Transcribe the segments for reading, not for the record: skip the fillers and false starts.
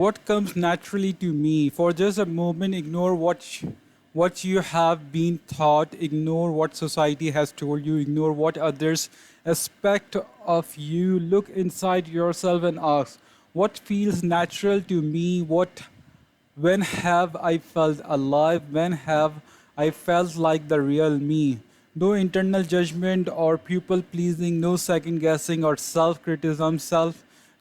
What comes naturally to me? For just a moment, ignore what you have been taught, ignore what society has told you, ignore what others expect of you. Look inside yourself and ask, what feels natural to me? When have I felt alive? When have I felt like the real me? No internal judgment or people pleasing, no second guessing or self criticism,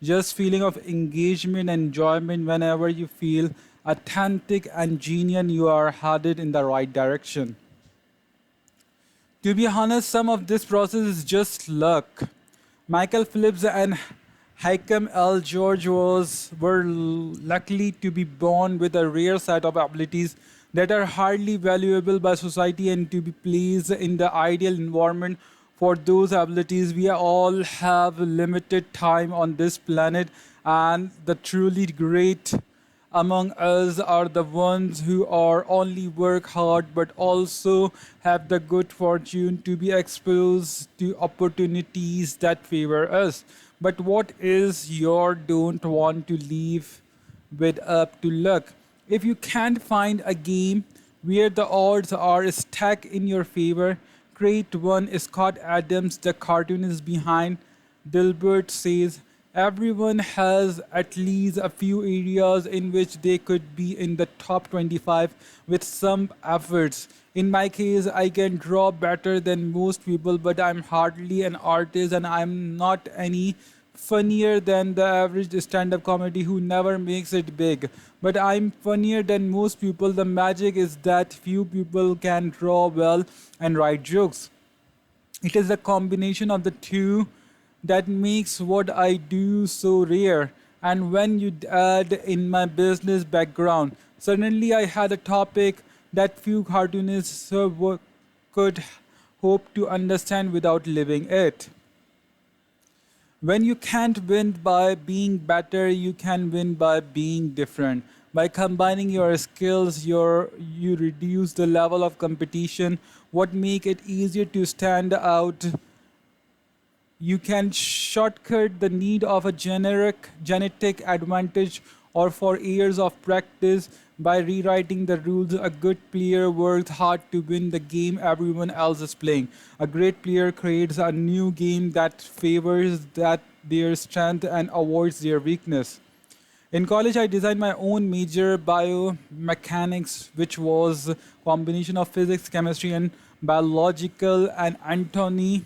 just feeling of engagement and enjoyment. Whenever you feel authentic and genuine, you are headed in the right direction. To be honest, some of this process is just luck. Michael Phillips and Hakim L. George were lucky to be born with a rare set of abilities that are hardly valuable by society and to be placed in the ideal environment for those abilities. We all have limited time on this planet, and the truly great among us are the ones who are only work hard but also have the good fortune to be exposed to opportunities that favor us. But what is your don't want to leave with up to luck? If you can't find a game where the odds are stacked in your favor, create one. Scott Adams, the cartoonist behind Dilbert, says everyone has at least a few areas in which they could be in the top 25 with some efforts. In my case, I can draw better than most people, but I'm hardly an artist and I'm not any funnier than the average stand up comedy who never makes it big. But I'm funnier than most people. The magic is that few people can draw well and write jokes. It is the combination of the two that makes what I do so rare. And when you add in my business background, suddenly I had a topic that few cartoonists could hope to understand without living it. When you can't win by being better, you can win by being different. By combining your skills, you reduce the level of competition. What make it easier to stand out, you can shortcut the need of a generic genetic advantage or for years of practice by rewriting the rules. A good player works hard to win the game everyone else is playing. A great player creates a new game that favors their strength and avoids their weakness. In college, I designed my own major, biomechanics, which was a combination of physics, chemistry, and biological. And Anthony,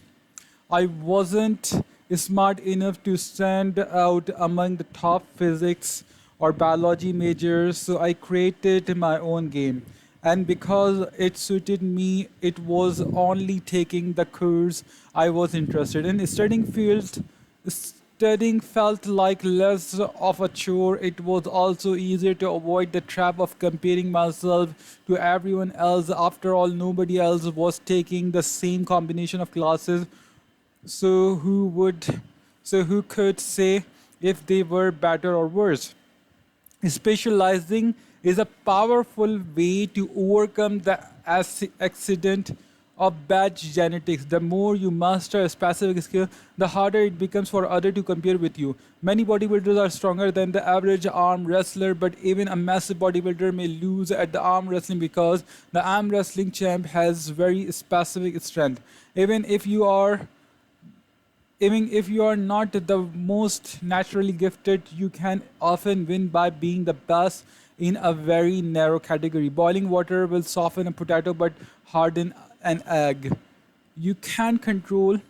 I wasn't smart enough to stand out among the top physics or biology majors, so I created my own game. And because it suited me, it was only taking the course I was interested in. Studying felt like less of a chore. It was also easier to avoid the trap of comparing myself to everyone else. After all, nobody else was taking the same combination of classes, so who could say if they were better or worse? Specializing is a powerful way to overcome the accident of bad genetics. The more you master a specific skill, the harder it becomes for others to compare with you. Many bodybuilders are stronger than the average arm wrestler, but even a massive bodybuilder may lose at the arm wrestling because the arm wrestling champ has very specific strength. Even if you are even if you are not the most naturally gifted, you can often win by being the best in a very narrow category. Boiling water will soften a potato but harden an egg. You can't control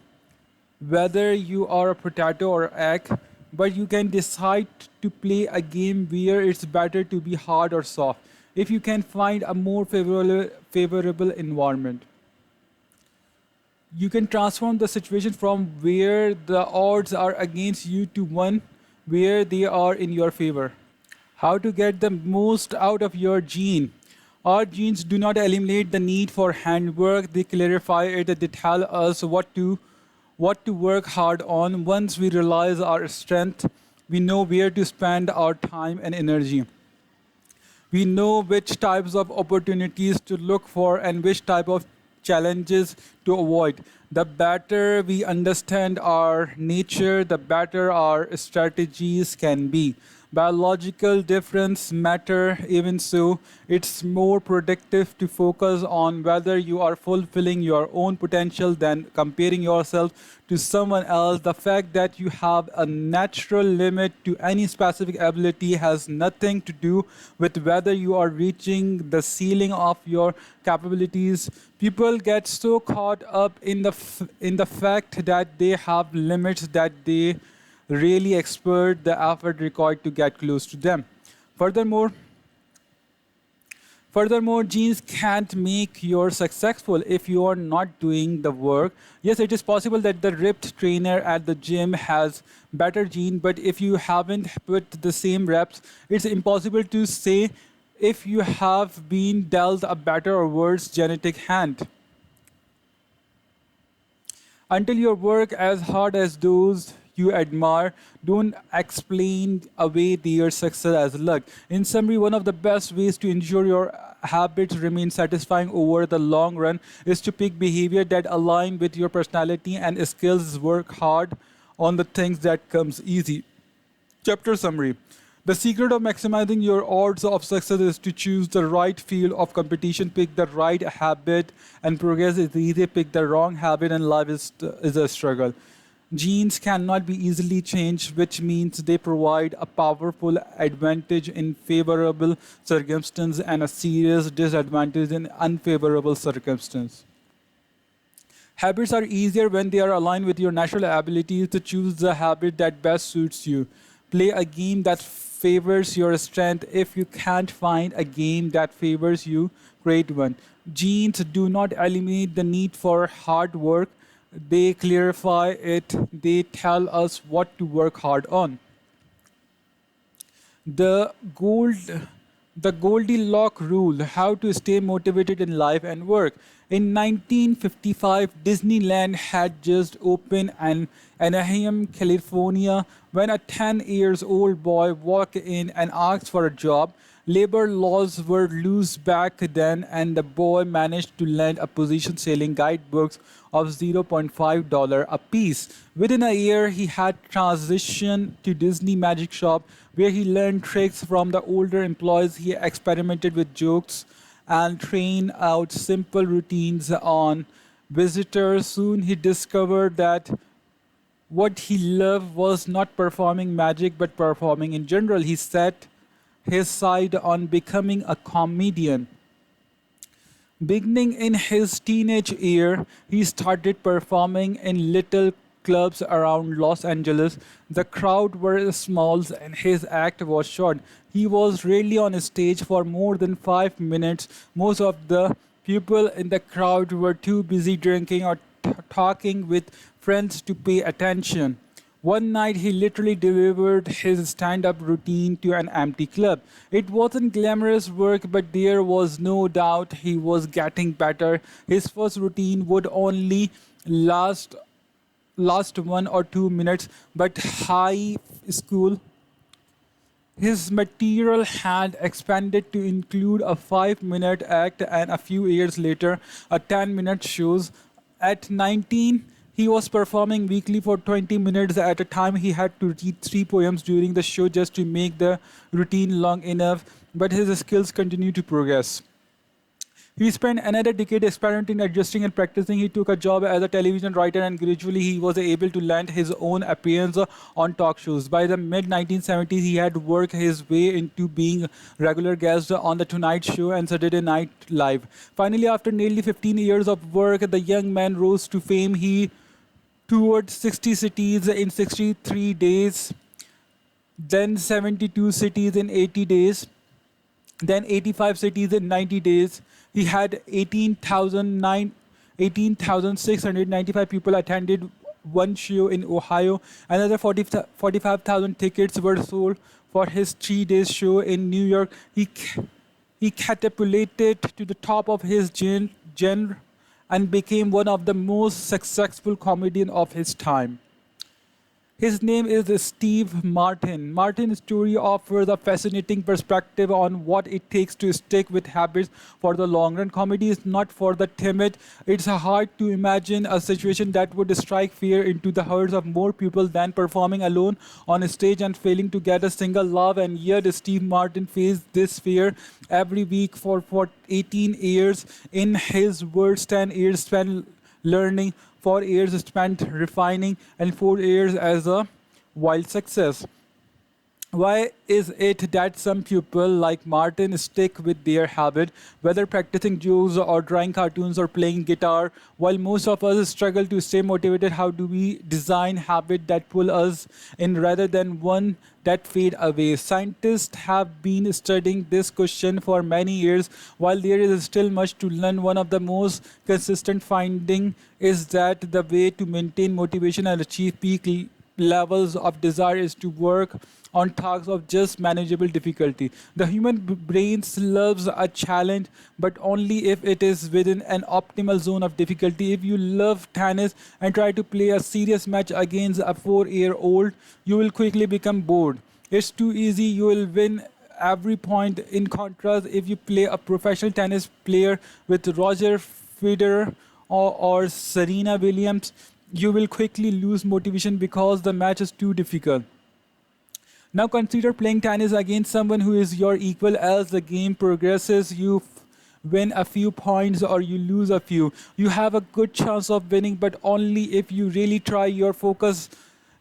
whether you are a potato or egg, but you can decide to play a game where it's better to be hard or soft if you can find a more favorable environment. You can transform the situation from where the odds are against you to one where they are in your favor. How to get the most out of your gene? Our genes do not eliminate the need for handwork, they clarify it, they tell us what to work hard on. Once we realize our strength, we know where to spend our time and energy. We know which types of opportunities to look for and which type of challenges to avoid. The better we understand our nature, the better our strategies can be. biological difference matter. Even so, it's more productive to focus on whether you are fulfilling your own potential than comparing yourself to someone else. The fact that you have a natural limit to any specific ability has nothing to do with whether you are reaching the ceiling of your capabilities. People get so caught up in in the fact that they have limits that they really expert the effort required to get close to them. Furthermore, Furthermore, genes can't make you successful if you are not doing the work. Yes, it is possible that the ripped trainer at the gym has better gene, but if you haven't put the same reps, it's impossible to say if you have been dealt a better or worse genetic hand until you work as hard as those you admire. Don't explain away their success as luck. In summary, one of the best ways to ensure your habits remain satisfying over the long run is to pick behavior that align with your personality and skills. Work hard on the things that comes easy. Chapter summary. The secret of maximizing your odds of success is to choose the right field of competition, pick the right habit, and progress is easy. Pick the wrong habit, and life is a struggle. Genes cannot be easily changed, which means they provide a powerful advantage in favorable circumstances and a serious disadvantage in unfavorable circumstances. Habits are easier when they are aligned with your natural abilities to choose the habit that best suits you. Play a game that favors your strength. If you can't find a game that favors you, create one. Genes do not eliminate the need for hard work, they clarify it, they tell us what to work hard on. The gold the Goldilocks rule, how to stay motivated in life and work. In 1955, Disneyland had just opened in Anaheim, California, when a 10 years old boy walked in and asked for a job. Labor laws were loose back then, and the boy managed to land a position selling guidebooks of $0.5 a piece. Within a year, he had transitioned to Disney Magic Shop, where he learned tricks from the older employees. He experimented with jokes and trained out simple routines on visitors. Soon, he discovered that what he loved was not performing magic but performing in general. He set his sight on becoming a comedian. Beginning in his teenage year, he started performing in little clubs around Los Angeles. The crowd were small and his act was short. He was rarely on stage for more than 5 minutes. Most of the people in the crowd were too busy drinking or talking with friends to pay attention. One night, he literally delivered his stand up routine to an empty club. It wasn't glamorous work, but there was no doubt he was getting better. His first routine would only last last 1 or 2 minutes, but high school his material had expanded to include a 5 minute act and a few years later a 10-minute shows. At 19, he was performing weekly for 20 minutes at a time. He had to read three poems during the show just to make the routine long enough, but his skills continued to progress. He spent another decade experimenting, adjusting, and practicing. He took a job as a television writer, and gradually he was able to land his own appearance on talk shows. By the mid 1970s, he had worked his way into being a regular guest on The Tonight Show and Saturday Night Live. Finally, after nearly 15 years of work, the young man rose to fame. He toured 60 cities in 63 days, then 72 cities in 80 days, then 85 cities in 90 days. He had 18,695 people attended one show in Ohio. Another 45,000 tickets were sold for his 3 days show in New York. He catapulted to the top of his genre and became one of the most successful comedians of his time. His name is Steve Martin. Martin's story offers a fascinating perspective on what it takes to stick with habits for the long run. Comedy is not for the timid. It's hard to imagine a situation that would strike fear into the hearts of more people than performing alone on a stage and failing to get a single laugh. And yet, Steve Martin faced this fear every week for 18 years. In his words, 10 years spent learning, 4 years spent refining, and 4 years as a wild success. Why is it that some people like Martin stick with their habit, whether practicing jokes or drawing cartoons or playing guitar, while most of us struggle to stay motivated? How do we design habits that pull us in rather than one that fade away? Scientists have been studying this question for many years. While there is still much to learn, one of the most consistent findings is that the way to maintain motivation and achieve peak levels of desire is to work on tasks of just manageable difficulty. The human brain loves a challenge, but only if it is within an optimal zone of difficulty. If you love tennis and try to play a serious match against a 4-year-old, you will quickly become bored. It's too easy, you will win every point. In contrast, if you play a professional tennis player with Roger Federer or Serena Williams, you will quickly lose motivation because the match is too difficult. Now consider playing tennis against someone who is your equal. As the game progresses, you win a few points or you lose a few. You have a good chance of winning, but only if you really try. Your focus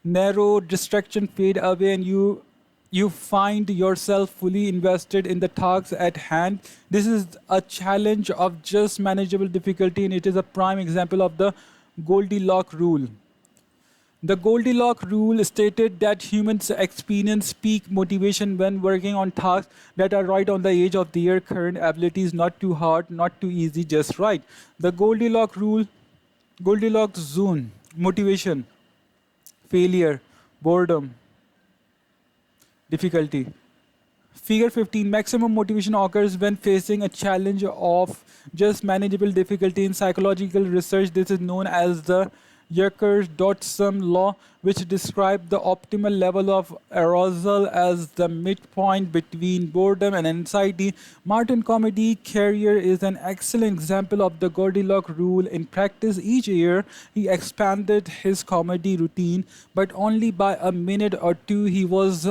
narrow, distraction fade away, and you find yourself fully invested in the tasks at hand. This is a challenge of just manageable difficulty, and it is a prime example of the Goldilocks rule. The Goldilocks rule stated that humans experience peak motivation when working on tasks that are right on the edge of their current abilities, not too hard, not too easy, just right. The Goldilocks rule, Goldilocks zone, motivation, failure, boredom, difficulty. Figure 15, maximum motivation occurs when facing a challenge of just manageable difficulty. In psychological research, this is known as the Yerkes-Dodson law, which describes the optimal level of arousal as the midpoint between boredom and anxiety. Martin comedy career is an excellent example of the Goldilocks rule in practice. Each year, he expanded his comedy routine, but only by a minute or two. He was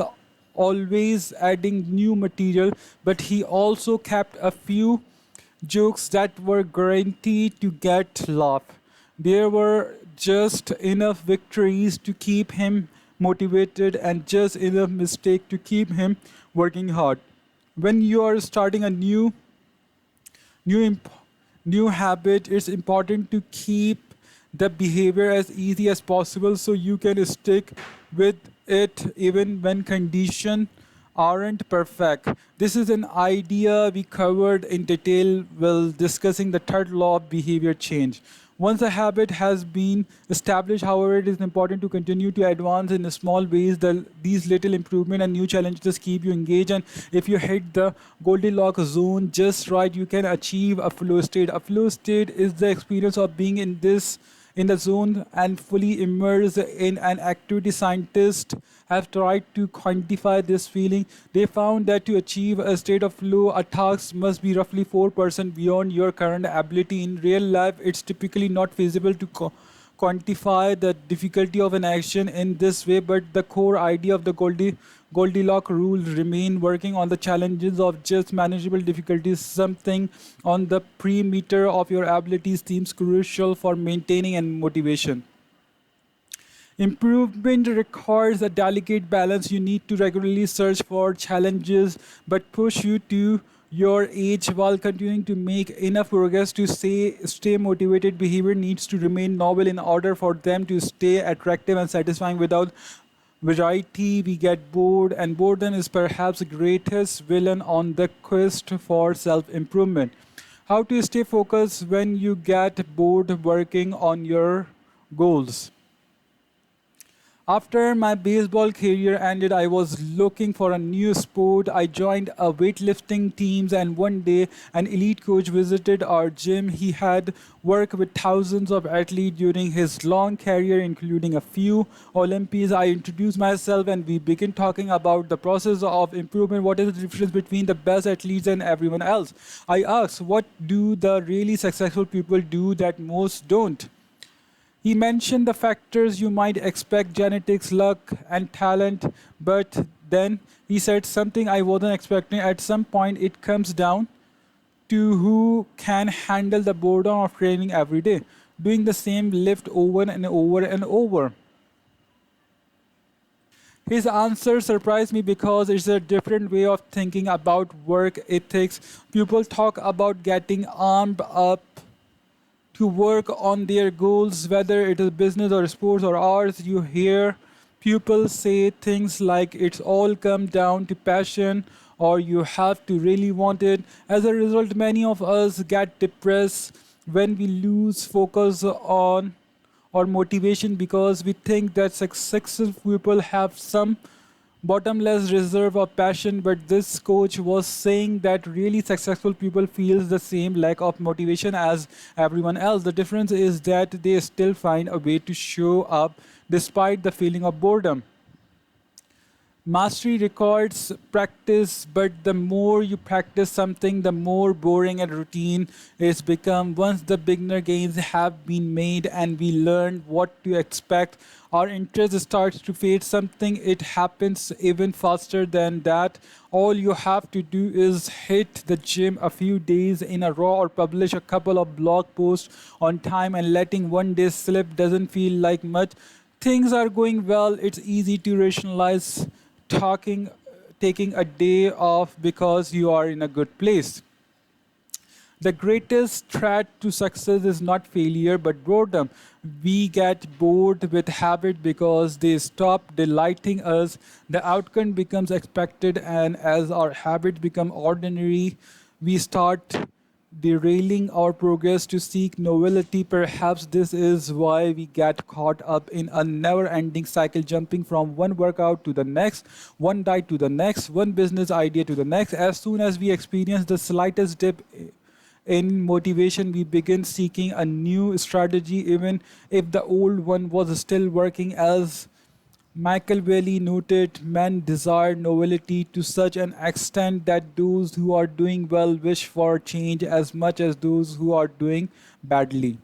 always adding new material, but he also kept a few jokes that were guaranteed to get laugh. There were just enough victories to keep him motivated and just enough mistake to keep him working hard. When you are starting a new imp- new habit, it's important to keep the behavior as easy as possible so you can stick with it even when conditions aren't perfect. This is an idea we covered in detail while discussing the third law of behavior change. Once a habit has been established, however, it is important to continue to advance in small ways. These little improvements and new challenges keep you engaged. And if you hit the Goldilocks zone just right, you can achieve a flow state. A flow state is the experience of being in the zone and fully immersed in an activity. Scientists have tried to quantify this feeling. They found that to achieve a state of flow, a task must be roughly 4% beyond your current ability. In real life, it's typically not feasible to quantify the difficulty of an action in this way, but the core idea of the Goldilocks rule remain. Working on the challenges of just manageable difficulties, something on the perimeter of your abilities, seems crucial for maintaining and motivation. Improvement requires a delicate balance. You need to regularly search for challenges but push you to your age while continuing to make enough progress to stay motivated. Behavior needs to remain novel in order for them to stay attractive and satisfying. Without variety, we get bored, and boredom is perhaps the greatest villain on the quest for self improvement. How to stay focused when you get bored working on your goals? After my baseball career ended, I was looking for a new sport. I joined a weightlifting teams and one day an elite coach visited our gym. He had worked with thousands of athletes during his long career including a few Olympics. I introduced myself and we began talking about the process of improvement. What is the difference between the best athletes and everyone else? I asked, what do the really successful people do that most don't? He mentioned the factors you might expect genetics, luck, and talent, but then he said something I wasn't expecting. At some point, it comes down to who can handle the boredom of training every day, doing the same lift over and over and over. His answer surprised me because it's a different way of thinking about work ethics. People talk about getting armed up to work on their goals, whether it is business or sports or arts. You hear people say things like it's all come down to passion or you have to really want it. As a result, many of us get depressed when we lose focus on or motivation because we think that successful people have some bottomless reserve of passion. But this coach was saying that really successful people feels the same lack of motivation as everyone else. The difference is that they still find a way to show up despite the feeling of boredom. Mastery requires practice, but the more you practice something, the more boring and routine it's become. Once the beginner gains have been made and we learn what to expect, our interest starts to fade. Something it happens even faster than that. All you have to do is hit the gym a few days in a row or publish a couple of blog posts on time, and letting one day slip doesn't feel like much. Things are going well, it's easy to rationalize talking taking a day off because you are in a good place. The greatest threat to success is not failure but boredom. We get bored with habit because they stop delighting us. The outcome becomes expected, and as our habits become ordinary, we start derailing our progress to seek novelty. Perhaps this is why we get caught up in a never ending cycle, jumping from one workout to the next, one diet to the next, one business idea to the next. As soon as we experience the slightest dip in motivation, we begin seeking a new strategy, even if the old one was still working. As Michael Bailey noted, men desire novelty to such an extent that those who are doing well wish for change as much as those who are doing badly.